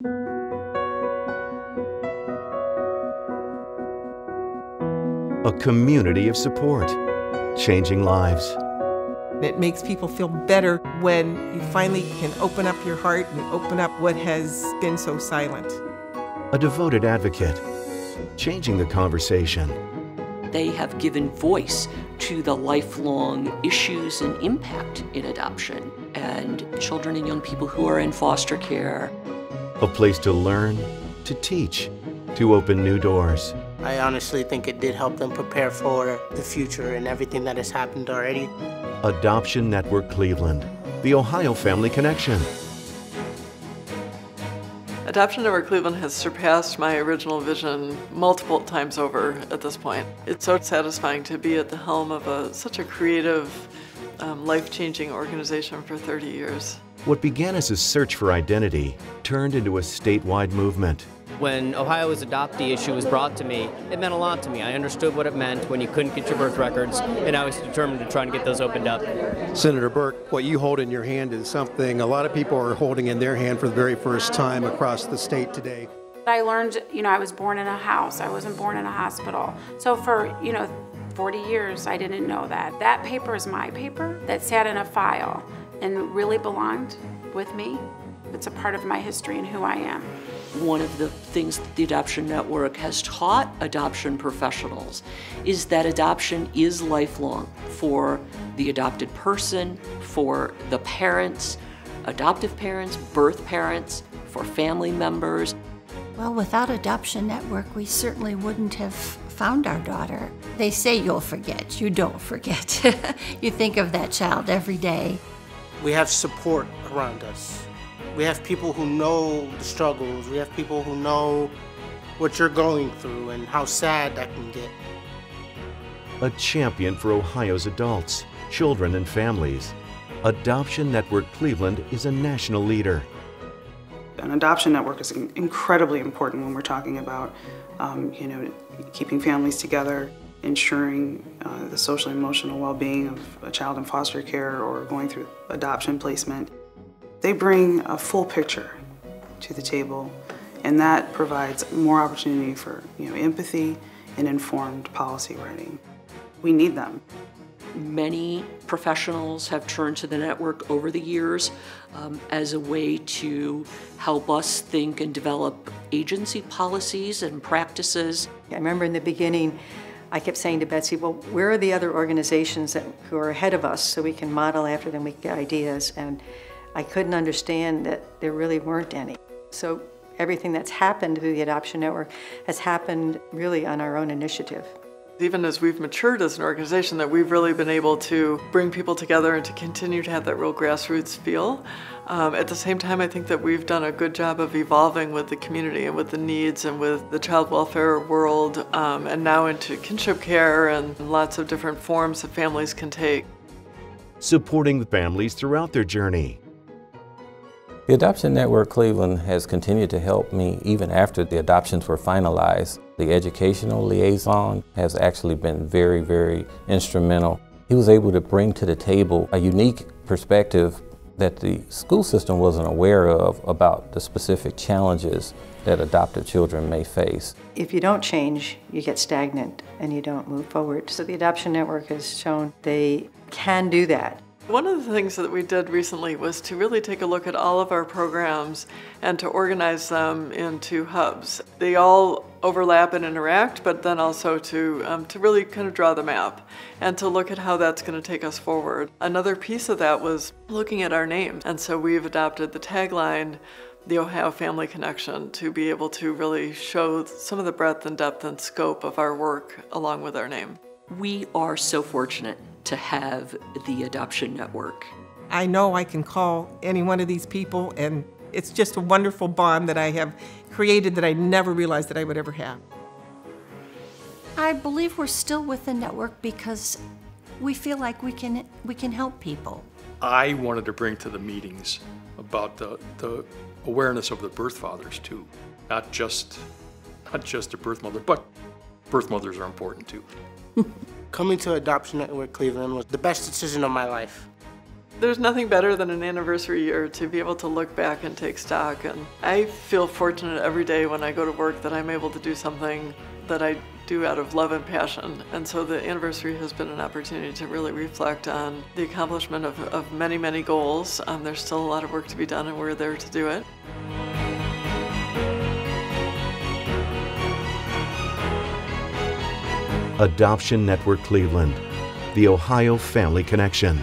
A community of support, changing lives. It makes people feel better when you finally can open up your heart and open up what has been so silent. A devoted advocate, changing the conversation. They have given voice to the lifelong issues and impact in adoption, and children and young people who are in foster care. A place to learn, to teach, to open new doors. I honestly think it did help them prepare for the future and everything that has happened already. Adoption Network Cleveland, the Ohio Family Connection. Adoption Network Cleveland has surpassed my original vision multiple times over at this point. It's so satisfying to be at the helm of such a creative, life-changing organization for 30 years. What began as a search for identity turned into a statewide movement. When Ohio's adoptee issue was brought to me, it meant a lot to me. I understood what it meant when you couldn't get your birth records, and I was determined to try and get those opened up. Senator Burke, what you hold in your hand is something a lot of people are holding in their hand for the very first time across the state today. I learned, I was born in a house. I wasn't born in a hospital. So for, 40 years, I didn't know that. That paper is my paper that sat in a file and really belonged with me. It's a part of my history and who I am. One of the things that the Adoption Network has taught adoption professionals is that adoption is lifelong for the adopted person, for the parents, adoptive parents, birth parents, for family members. Well, without Adoption Network, we certainly wouldn't have found our daughter. They say you'll forget. You don't forget. You think of that child every day. We have support around us. We have people who know the struggles. We have people who know what you're going through and how sad that can get. A champion for Ohio's adults, children, and families. Adoption Network Cleveland is a national leader. An adoption network is incredibly important when we're talking about, keeping families together, ensuring the social and emotional well-being of a child in foster care or going through adoption placement. They bring a full picture to the table, and that provides more opportunity for empathy and informed policy writing. We need them. Many professionals have turned to the network over the years as a way to help us think and develop agency policies and practices. I remember in the beginning, I kept saying to Betsy, well, where are the other organizations who are ahead of us so we can model after them, we get ideas? And I couldn't understand that there really weren't any. So everything that's happened through the Adoption Network has happened really on our own initiative. Even as we've matured as an organization, that we've really been able to bring people together and to continue to have that real grassroots feel. At the same time, I think that we've done a good job of evolving with the community and with the needs and with the child welfare world, and now into kinship care and lots of different forms that families can take. Supporting the families throughout their journey. The Adoption Network Cleveland has continued to help me even after the adoptions were finalized. The educational liaison has actually been very, very instrumental. He was able to bring to the table a unique perspective that the school system wasn't aware of about the specific challenges that adoptive children may face. If you don't change, you get stagnant and you don't move forward. So the Adoption Network has shown they can do that. One of the things that we did recently was to really take a look at all of our programs and to organize them into hubs. They all overlap and interact, but then also to really kind of draw the map and to look at how that's going to take us forward. Another piece of that was looking at our name, and so we've adopted the tagline, the Ohio Family Connection, to be able to really show some of the breadth and depth and scope of our work along with our name. We are so fortunate to have the Adoption Network. I know I can call any one of these people, and it's just a wonderful bond that I have created that I never realized that I would ever have. I believe we're still with the network because we feel like we can help people. I wanted to bring to the meetings about the awareness of the birth fathers too, not just the birth mother, but birth mothers are important too. Coming to Adoption Network Cleveland was the best decision of my life. There's nothing better than an anniversary year to be able to look back and take stock. And I feel fortunate every day when I go to work that I'm able to do something that I do out of love and passion. And so the anniversary has been an opportunity to really reflect on the accomplishment of many, many goals. There's still a lot of work to be done, and we're there to do it. Adoption Network Cleveland, the Ohio Family Connection.